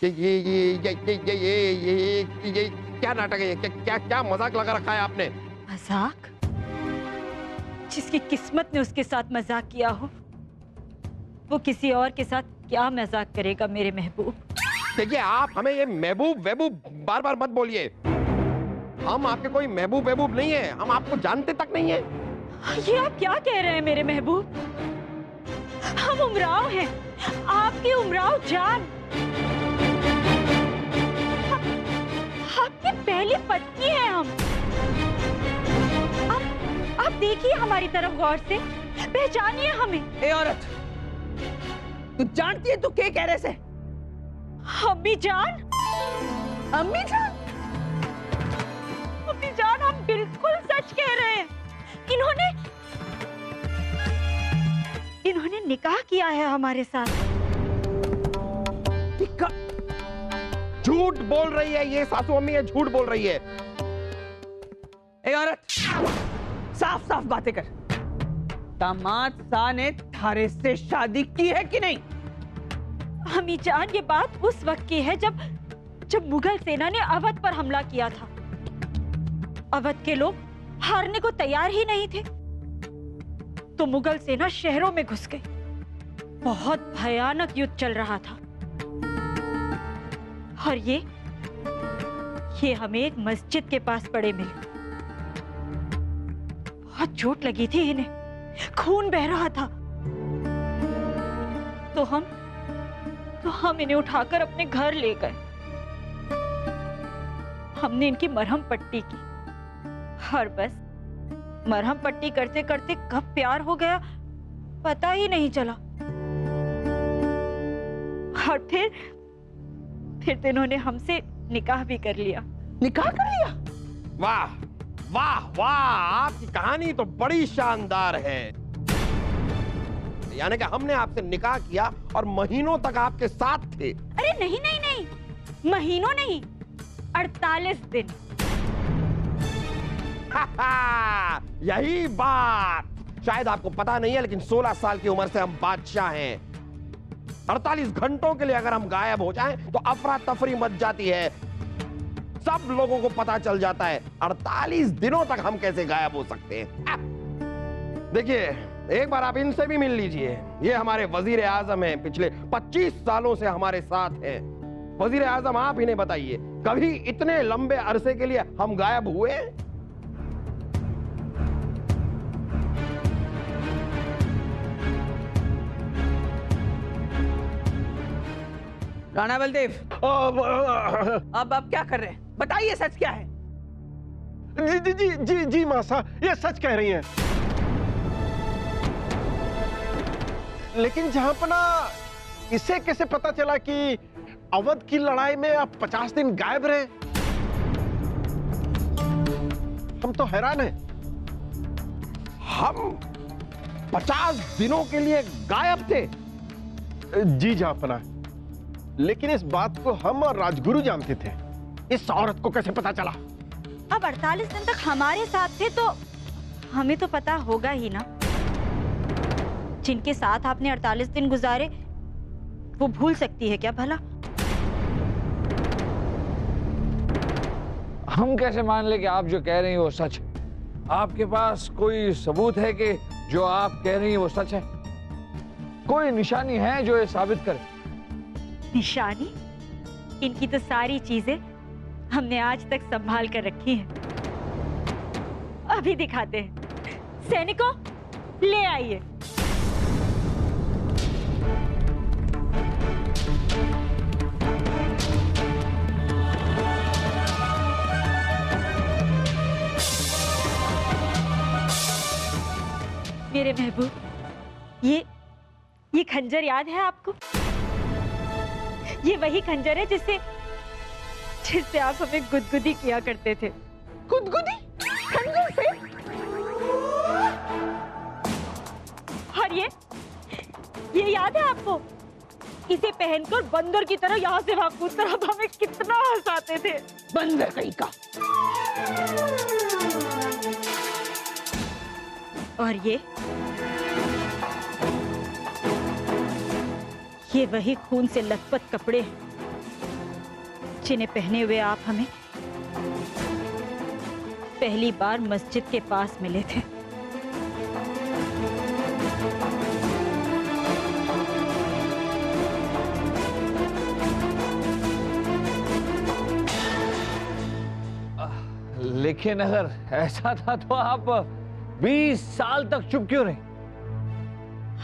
ये क्या नाटक है? क्या क्या मजाक लगा रखा है आपने? मजाक? जिसकी किस्मत ने उसके साथ मजाक किया हो, वो किसी और के साथ क्या मजाक करेगा मेरे महबूब? देखिए, आप हमें ये महबूब वहबूब बार बार मत बोलिए। हम आपके कोई महबूब वहबूब नहीं है, हम आपको जानते तक नहीं है। ये आप क्या कह रहे हैं मेरे महबूब? हम उमराव हैं, आपकी उमराव जान, आपकी पहली पत्नी है हम। आप देखिए हमारी तरफ गौर से, पहचानिए हमें। ए औरत, तू जानती है तू क्या कह रहे से? अम्मी जान, अम्मी जान, अम्मी जान, हम बिल्कुल सच कह रहे हैं। इन्होंने निकाह किया है हमारे साथ। झूठ बोल रही है ये सासू अम्मी, है झूठ बोल रही है। ए औरत, साफ साफ बातें कर। दामाद सा ने थारे से शादी की है कि नहीं? अम्मी जान, ये बात उस वक्त की है जब मुगल सेना ने अवध पर हमला किया था। अवध के लोग हारने को तैयार ही नहीं थे, तो मुगल सेना शहरों में घुस गई। बहुत भयानक युद्ध चल रहा था और ये हमें एक मस्जिद के पास पड़े मिले। बहुत चोट लगी थी इन्हें, खून बह रहा था। तो हम इन्हें उठाकर अपने घर ले गए। हमने इनकी मरहम पट्टी की और बस मरहम पट्टी करते करते कब प्यार हो गया पता ही नहीं चला। और फिर तो इन्होंने हमसे निकाह भी कर लिया। निकाह कर लिया? वाह वाह वाह, आपकी कहानी तो बड़ी शानदार है। यानी कि हमने आपसे निकाह किया और महीनों तक आपके साथ थे। अरे नहीं नहीं नहीं, महीनों नहीं, 48 दिन। यही बात शायद आपको पता नहीं है, लेकिन 16 साल की उम्र से हम बादशाह हैं। 48 घंटों के लिए अगर हम गायब हो जाएं तो अफरा तफरी मच जाती है, सब लोगों को पता चल जाता है। 48 दिनों तक हम कैसे गायब हो सकते हैं? देखिए, एक बार आप इनसे भी मिल लीजिए। ये हमारे वजीर आजम हैं, पिछले 25 सालों से हमारे साथ हैं। वजीर आजम, आप इन्हें बताइए, कभी इतने लंबे अरसे के लिए हम गायब हुए? राणा बलदेव, अब आप क्या कर रहे हैं? बताइए सच क्या है? जी जी जी जी जी मासा, ये सच कह रही हैं। लेकिन जहांपना, इसे कैसे पता चला कि अवध की लड़ाई में आप 50 दिन गायब रहे? हम तो हैरान हैं। हम 50 दिनों के लिए गायब थे? जी जहांपना, लेकिन इस बात को हम और राजगुरु जानते थे। इस औरत को कैसे पता चला? अब 48 दिन तक हमारे साथ थे तो हमें तो पता होगा ही ना। जिनके साथ आपने 48 दिन गुजारे वो भूल सकती है क्या भला? हम कैसे मान ले कि आप जो कह रही हैं वो सच है? आपके पास कोई सबूत है कि जो आप कह रही हैं वो सच है? कोई निशानी है जो ये साबित करे? निशानी? इनकी तो सारी चीजें हमने आज तक संभाल कर रखी हैं। अभी दिखाते हैं। सैनिकों, ले आइए। मेरे महबूब, ये खंजर याद है आपको? ये वही खंजर है जिससे आप हमें गुदगुदी किया करते थे। गुदगुदी? खंजर से? और ये याद है आपको? इसे पहनकर बंदर की तरह यहाँ से वहां कूदकर आप हमें कितना हंसाते थे। बंदर कहीं का। और ये वही खून से लथपथ कपड़े हैं जिन्हें पहने हुए आप हमें पहली बार मस्जिद के पास मिले थे। लेकिन अगर ऐसा था तो आप 20 साल तक चुप क्यों रहे?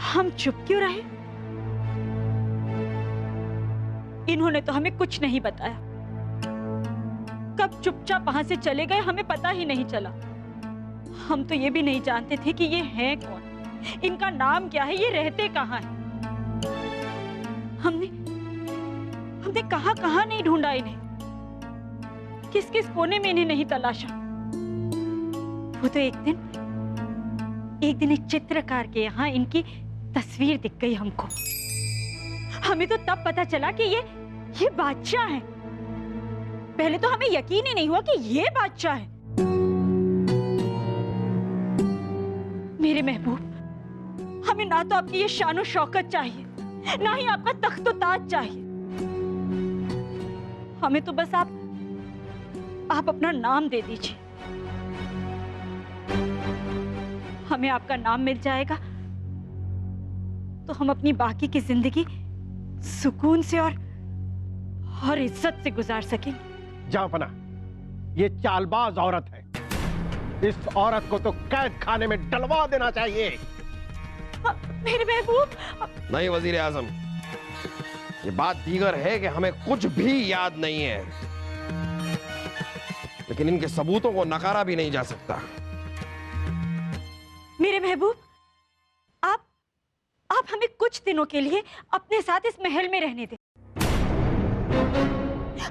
हम चुप क्यों रहे? इन्होंने तो हमें कुछ नहीं बताया। कब चुपचाप वहां से चले गए हमें पता ही नहीं चला। हम तो ये भी नहीं जानते थे कि ये हैं कौन, इनका नाम क्या है, ये रहते कहाँ हैं। हमने कहाँ नहीं ढूंढा इन्हें, किस किस कोने में इन्हें नहीं तलाशा। वो तो एक दिन एक चित्रकार के यहाँ इनकी तस्वीर दिख गई हमको। हमें तो तब पता चला कि ये बादशाह हैं। पहले तो हमें यकीन ही नहीं हुआ कि ये बादशाह है। मेरे महबूब, हमें ना तो आपकी ये शान शौकत चाहिए, ना ही आपका तख्त और ताज चाहिए। हमें तो बस आप अपना नाम दे दीजिए। हमें आपका नाम मिल जाएगा तो हम अपनी बाकी की जिंदगी सुकून से और इज्जत से गुजार सकेंगे। जहांपना, ये चालबाज औरत है। इस औरत को तो कैद खाने में डलवा देना चाहिए। मेरे महबूब। नहीं वजीर आजम, ये बात दीगर है कि हमें कुछ भी याद नहीं है, लेकिन इनके सबूतों को नकारा भी नहीं जा सकता। मेरे महबूब, आप हमें कुछ दिनों के लिए अपने साथ इस महल में रहने दें।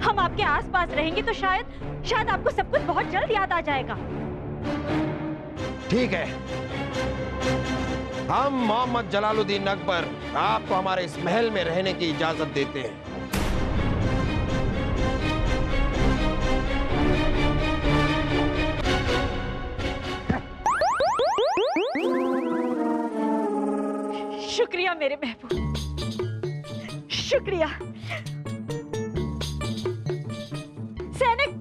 हम आपके आसपास रहेंगे तो शायद आपको सब कुछ बहुत जल्द याद आ जाएगा। ठीक है, हम मोहम्मद जलालुद्दीन अकबर आपको हमारे इस महल में रहने की इजाजत देते हैं। शुक्रिया मेरे महबूब, शुक्रिया। सैनिक,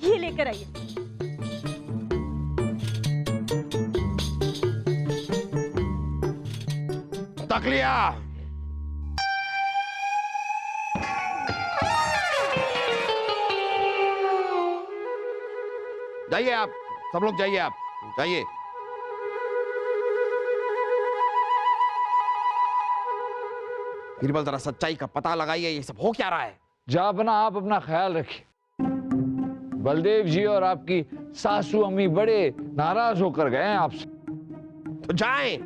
ये लेकर आइए। तकलिया, जाइए आप सब लोग, जाइए आप जाइए। बीरबल, जरा सच्चाई का पता लगाइए, ये सब हो क्या रहा है? जहांपना, आप अपना ख्याल रखिए। बलदेव जी और आपकी सासू अम्मी बड़े नाराज होकर गए हैं आपसे। तो जाएं,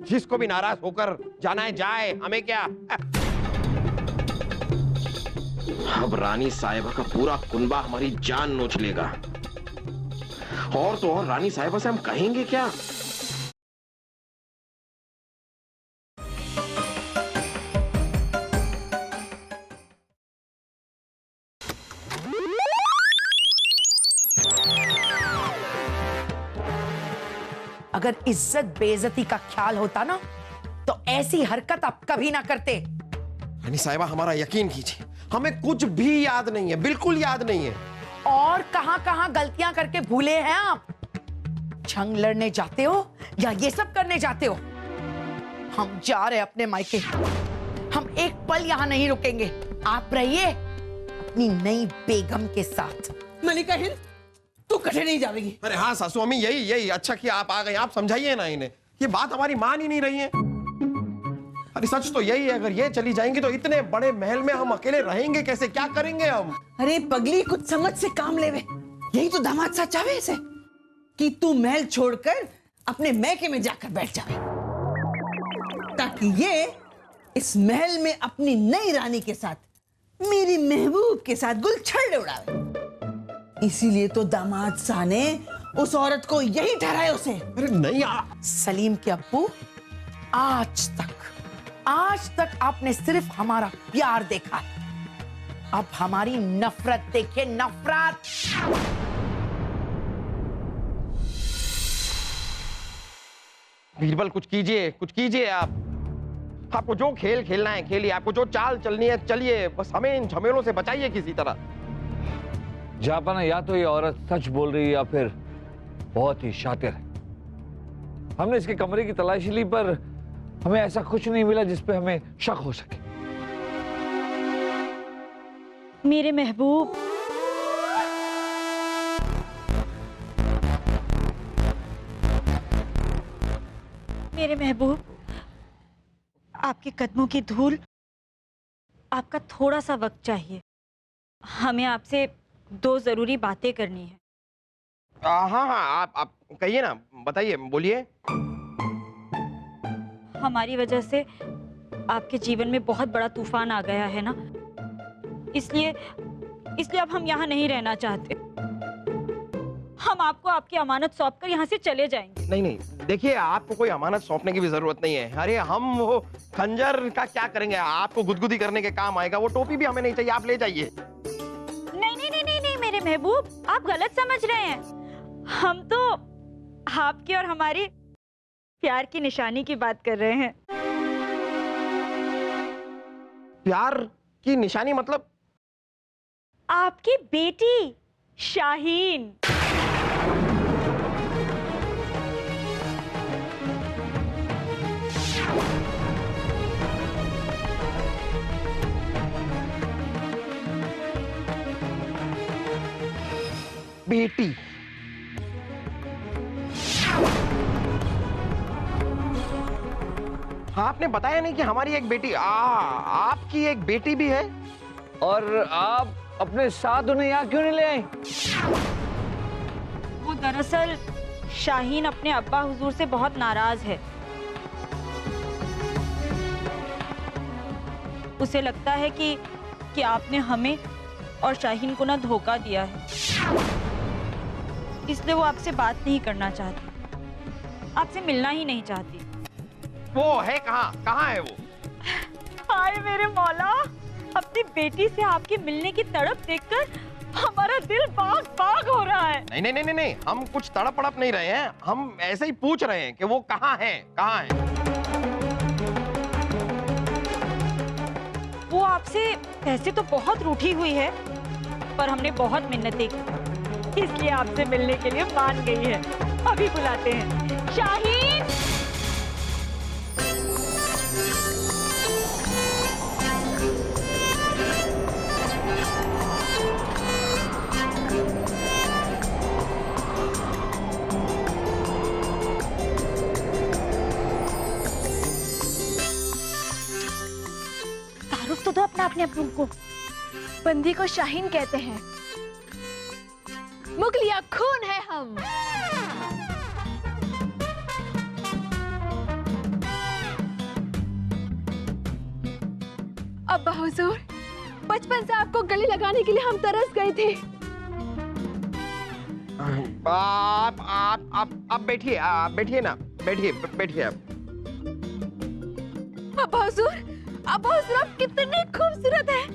जिसको भी नाराज होकर जाना है जाए, हमें क्या। अब रानी साहिबा का पूरा कुनबा हमारी जान नोच लेगा। और तो और रानी साहिबा से हम कहेंगे क्या? अगर इज्जत बेइज्जती का ख्याल होता ना तो ऐसी हरकत आप कभी ना करते। रानी साहिबा, हमारा यकीन कीजिए, हमें कुछ भी याद नहीं है, बिल्कुल याद नहीं है। और कहां-कहां गलतियां करके भूले हैं आप? जंग लड़ने जाते हो या ये सब करने जाते हो? हम जा रहे अपने मायके, हम एक पल यहां नहीं रुकेंगे। आप रहिए अपनी नई बेगम के साथ। मलिका हिंद, तू कहीं नहीं जाएगी। अरे हाँ सासू अम्मी, यही अच्छा किया आप आ गए। आप समझाइए ना इन्हें, ये बात हमारी मान ही नहीं रही है। अरे सच तो यही है, अगर ये चली जाएंगी तो इतने बड़े महल में हम अकेले रहेंगे कैसे? क्या करेंगे हम? अरे पगली, कुछ समझ से काम लेवे। यही तो दामाद सा चाहे इसे कि तू महल छोड़कर अपने मैके में जाकर बैठ जावे, ताकि ये इस महल में अपनी नई रानी के साथ, मेरी महबूब के साथ गुलछर्रे उड़ावे। इसीलिए तो दामाद साहब ने उस औरत को यही ठहराया उसे। अरे नहीं सलीम के अब्बू, आज तक आपने सिर्फ हमारा प्यार देखा है, अब हमारी नफरत देखिए, नफरत। बीरबल कुछ कीजिए आप। आपको जो खेल खेलना है खेलिए, आपको जो चाल चलनी है चलिए, बस हमें इन झमेलों से बचाइए किसी तरह। जापाना, या तो ये औरत सच बोल रही है या फिर बहुत ही शातिर है। हमने इसके कमरे की तलाशी ली पर हमें ऐसा कुछ नहीं मिला जिस पे हमें शक हो सके। मेरे महबूब, मेरे महबूब, आपके कदमों की धूल, आपका थोड़ा सा वक्त चाहिए। हमें आपसे 2 जरूरी बातें करनी है। हाँ आप कहिए ना, बताइए, बोलिए। हमारी वजह से आपके जीवन में बहुत बड़ा तूफान आ गया है ना, इसलिए अब हम यहाँ नहीं रहना चाहते। हम आपको आपकी अमानत सौंपकर यहाँ से चले जाएंगे। नहीं, देखिए, आपको कोई अमानत सौंपने की भी जरूरत नहीं है। अरे हम वो खंजर का क्या करेंगे, आपको गुदगुदी करने के काम आएगा। वो टोपी भी हमें नहीं चाहिए, आप ले जाइए। नहीं मेरे महबूब, आप गलत समझ रहे हैं। हम तो आपकी और हमारी प्यार की निशानी की बात कर रहे हैं। प्यार की निशानी मतलब? आपकी बेटी शाहीन। बेटी? आपने बताया नहीं कि हमारी एक बेटी, आपकी एक बेटी भी है? और आप अपने साथ उन्हें यहाँ क्यों नहीं ले आई? वो दरअसल शाहीन अपने अब्बा हुजूर से बहुत नाराज है। उसे लगता है कि आपने हमें और शाहीन को ना धोखा दिया है, इसलिए वो आपसे बात नहीं करना चाहती, आपसे मिलना ही नहीं चाहती। वो है कहाँ है वो? हाय मेरे मौला, अपनी बेटी से आपके मिलने की तड़प देखकर हमारा दिल बाग बाग हो रहा है। नहीं, हम कुछ तड़प तड़प नहीं रहे हैं, हम ऐसे ही पूछ रहे हैं कि वो कहाँ है। वो आपसे वैसे तो बहुत रूठी हुई है, पर हमने बहुत मिन्नतें की, इसलिए आपसे मिलने के लिए मान गई है। अभी बुलाते हैं। शाहीन! तारुफ तो दो अपने अब्बू को। बंदी को शाहीन कहते हैं। मुगलिया खून है हम। अब्बा हुजूर, बचपन से आपको गले लगाने के लिए हम तरस गए थे। आप बैठिए ना, बैठिए आप। अब्बा हुजूर, आप कितने खूबसूरत हैं।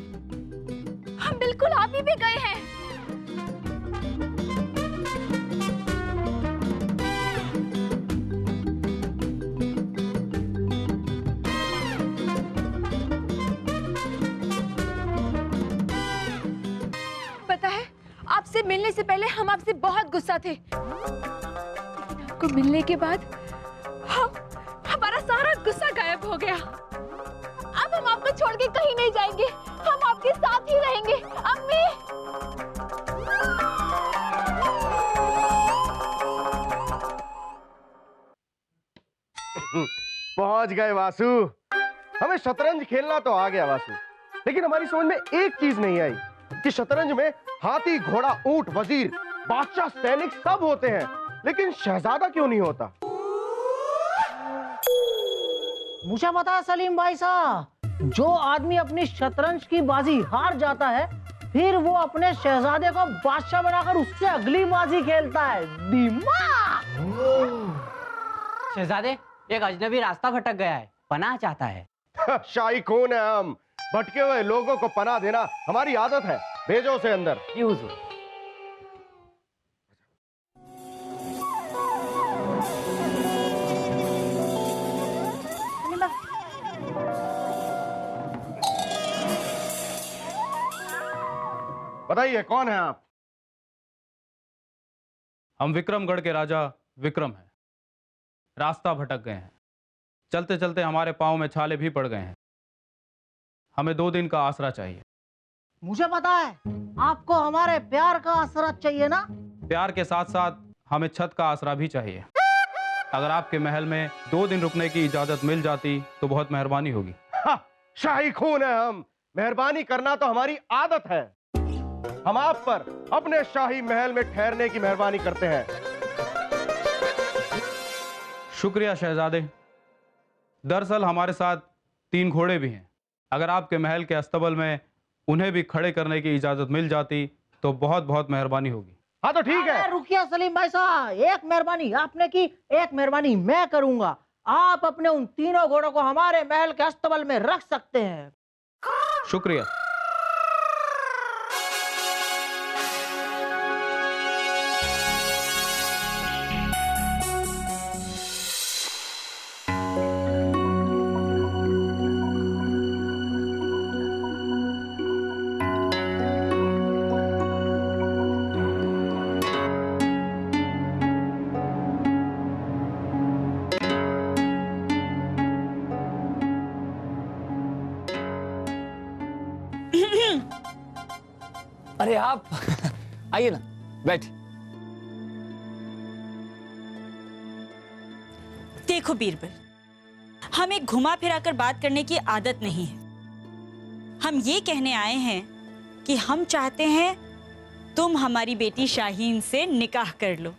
हम बिल्कुल आप ही पे गए हैं। पता है, आपसे मिलने से पहले हम आपसे बहुत गुस्सा थे। आपको मिलने के बाद हमारा सारा गुस्सा गायब हो गया। अब हम आपको छोड़ के कहीं नहीं जाएंगे, हम आपके साथ ही रहेंगे। अम्मी! पहुंच गए वासु। हमें शतरंज खेलना तो आ गया वासु, लेकिन हमारी समझ में एक चीज नहीं आई कि शतरंज में हाथी, घोड़ा, ऊंट, वजीर, बादशाह, सैनिक सब होते हैं, लेकिन शहजादा क्यों नहीं होता? मुझे पता है सलीम भाई साहब, जो आदमी अपनी शतरंज की बाजी हार जाता है, फिर वो अपने शहजादे को बादशाह बनाकर उससे अगली बाजी खेलता है। दिमाग! शहजादे, एक अजनबी रास्ता भटक गया है, पनाह चाहता है। शाही खून है हम, भटके हुए लोगों को पनाह देना हमारी आदत है। भेजो उसे अंदर। जी हुजूर। बताइए कौन है आप? हम विक्रमगढ़ के राजा विक्रम हैं। रास्ता भटक गए हैं। चलते चलते हमारे पाँव में छाले भी पड़ गए हैं। हमें 2 दिन का आसरा चाहिए। मुझे पता है आपको हमारे प्यार का आसरा चाहिए ना। प्यार के साथ साथ हमें छत का आसरा भी चाहिए। अगर आपके महल में 2 दिन रुकने की इजाजत मिल जाती तो बहुत मेहरबानी होगी। शाही खून है हम, मेहरबानी करना तो हमारी आदत है। हम आप पर अपने शाही महल में ठहरने की मेहरबानी करते हैं। शुक्रिया शहजादे। दरअसल हमारे साथ 3 घोड़े भी हैं। अगर आपके महल के अस्तबल में उन्हें भी खड़े करने की इजाजत मिल जाती तो बहुत बहुत मेहरबानी होगी। हाँ तो ठीक है। अरे रुकिए सलीम भाई साहब, एक मेहरबानी आपने की, एक मेहरबानी मैं करूंगा। आप अपने उन 3 घोड़ों को हमारे महल के अस्तबल में रख सकते हैं। शुक्रिया। अरे आप आइए ना, बैठ। देखो बीरबल, हमें घुमा फिरा कर बात करने की आदत नहीं है। हम ये कहने आए हैं कि हम चाहते हैं तुम हमारी बेटी शाहीन से निकाह कर लो।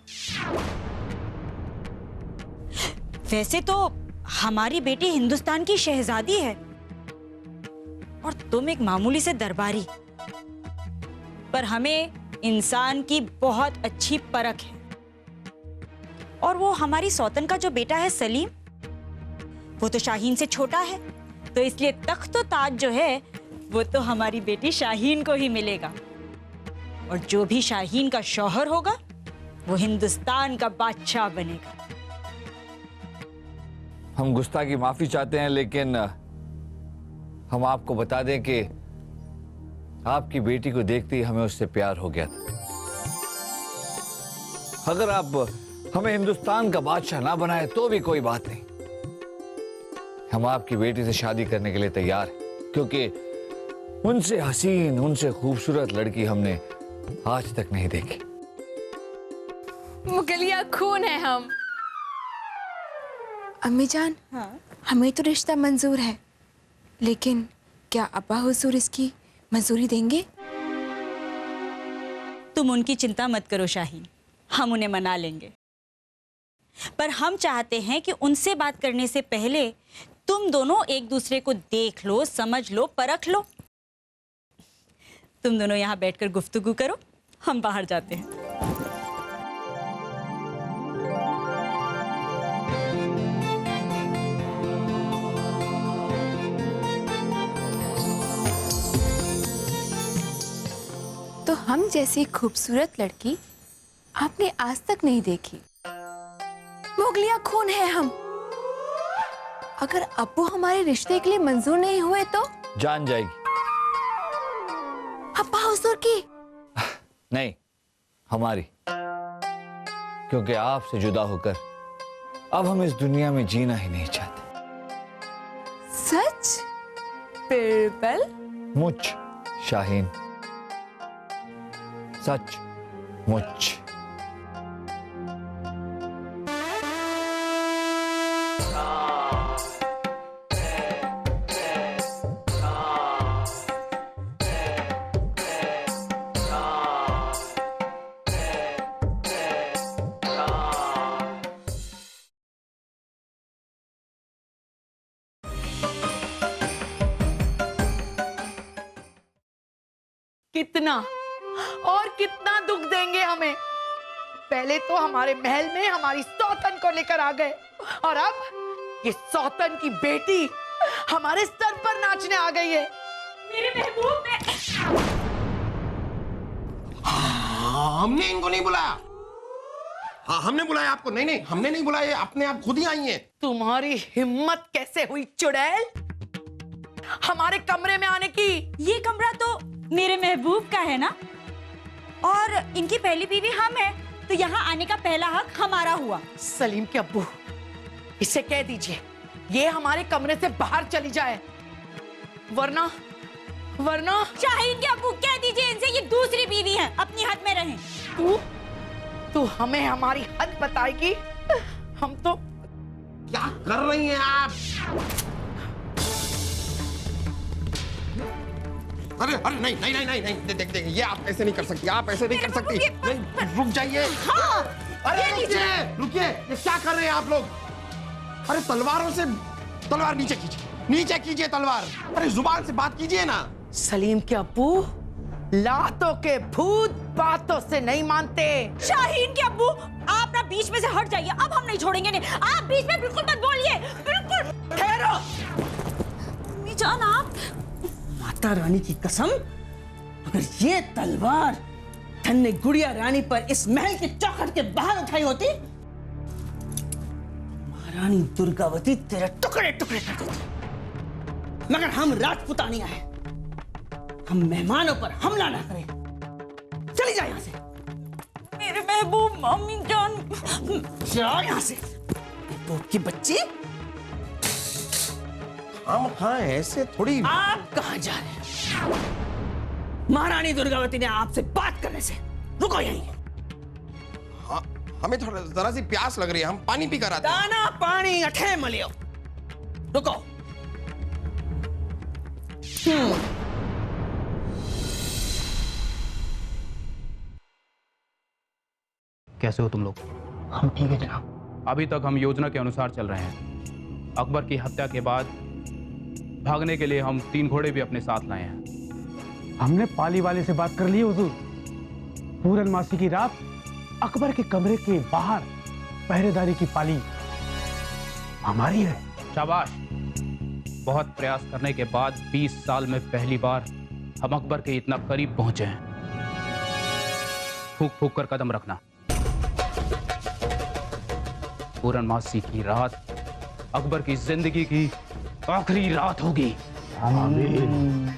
वैसे तो हमारी बेटी हिंदुस्तान की शहजादी है और तुम एक मामूली से दरबारी, पर हमें इंसान की बहुत अच्छी परख है। और वो हमारी सौतन का जो बेटा है सलीम, वो तो शाहीन से छोटा है, तो इसलिए तख्त और ताज जो है वो तो हमारी बेटी शाहीन को ही मिलेगा। और जो भी शाहीन का शौहर होगा वो हिंदुस्तान का बादशाह बनेगा। हम गुस्ताखी माफी चाहते हैं, लेकिन हम आपको बता दें कि आपकी बेटी को देखते ही हमें उससे प्यार हो गया था। अगर आप हमें हिंदुस्तान का बादशाह ना बनाए तो भी कोई बात नहीं, हम आपकी बेटी से शादी करने के लिए तैयार हैं, क्योंकि उनसे हसीन, उनसे खूबसूरत लड़की हमने आज तक नहीं देखी। मुगलिया खून है हम। अम्मी जान, हाँ? हमें तो रिश्ता मंजूर है, लेकिन क्या अब्बा हुजूर इसकी मंजूरी देंगे? तुम उनकी चिंता मत करो शाहीन, हम उन्हें मना लेंगे। पर हम चाहते हैं कि उनसे बात करने से पहले तुम दोनों एक दूसरे को देख लो, समझ लो, परख लो। तुम दोनों यहाँ बैठकर गुफ्तगू करो, हम बाहर जाते हैं। तो हम जैसी खूबसूरत लड़की आपने आज तक नहीं देखी। मुगलिया खून है हम। अगर अब्बू हमारे रिश्ते के लिए मंजूर नहीं हुए तो? जान जाएगी। अब्बा हुजूर की? नहीं, हमारी। क्योंकि आपसे जुदा होकर अब हम इस दुनिया में जीना ही नहीं चाहते। सच? बिरबल? मुझ शाहीन, सच मुझ। कितना और कितना दुख देंगे हमें। पहले तो हमारे महल में हमारी सौतन को लेकर आ गए, और अब ये सौतन की बेटी हमारे सर पर नाचने आ गई है। मेरे महबूब में हमने इनको नहीं बुलाया। हाँ, हमने बुलाया आपको। नहीं नहीं, हमने नहीं बुलाया, अपने आप खुद ही आई हैं। तुम्हारी हिम्मत कैसे हुई चुड़ैल हमारे कमरे में आने की? ये कमरा तो मेरे महबूब का है ना, और इनकी पहली बीवी हम है, तो यहाँ आने का पहला हक हमारा हुआ। सलीम के अब्बू, इसे कह दीजिए ये हमारे कमरे से बाहर चली जाए, वरना शाहीन के अब्बू, कह दीजिए इनसे ये दूसरी बीवी है, अपनी हद में रहें। तू हमें हमारी हद बताएगी? हम तो क्या कर रही हैं आप? अरे अरे नहीं नहीं नहीं नहीं नहीं, देख ये आप ऐसे नहीं कर सकती, आप ऐसे नहीं कर सकती। नहीं, रुक जाइए। हाँ, अरे रुकिए, ये क्या कर रहे हैं आप लोग? अरे तलवारों से, तलवार नीचे कीजिए तलवार। अरे जुबान से बात कीजिए ना। सलीम के अब्बू, लातों के भूत बातों से नहीं मानते। शाहीन के अब्बू, आप ना बीच में से हट जाइए, अब हम नहीं छोड़ेंगे। नहीं, आप बीच में बिल्कुल मत बोलिए, बिल्कुल। ठहरो। अम्मी जान, आप माता रानी की कसम, अगर ये तलवार धन्य गुड़िया रानी पर इस महल के चौखट के बाहर उठाई होती, महारानी दुर्गावती तेरे टुकड़े टुकड़े कर देती। मगर हम राजपुतानियां हैं, हम मेहमानों पर हमला ना करें। चली जाए यहां से। मेरे महबूब, अम्मी जान, जाओ यहां से, महबूब की बच्ची। हम हाँ ऐसे थोड़ी। आप कहां जा रहे हैं? महारानी दुर्गावती ने आपसे बात करने से। रुको यहीं। हाँ, हमें थोड़ा जरा सी प्यास लग रही है, हम पानी पी कर आते हैं। दाना पानी अठे मलियो। रुको। कैसे हो तुम लोग? हम ठीक है जनाब। अभी तक हम योजना के अनुसार चल रहे हैं। अकबर की हत्या के बाद भागने के लिए हम 3 घोड़े भी अपने साथ लाए हैं। हमने पाली वाले से बात कर ली हुजूर। पूरनमासी की रात अकबर के कमरे के बाहर पहरेदारी की पाली हमारी है। शाबाश। बहुत प्रयास करने के बाद 20 साल में पहली बार हम अकबर के इतना करीब पहुंचे हैं। फूक फूक कर कदम रखना। पूरनमासी की रात अकबर की जिंदगी की आखिरी रात होगी। आमीन।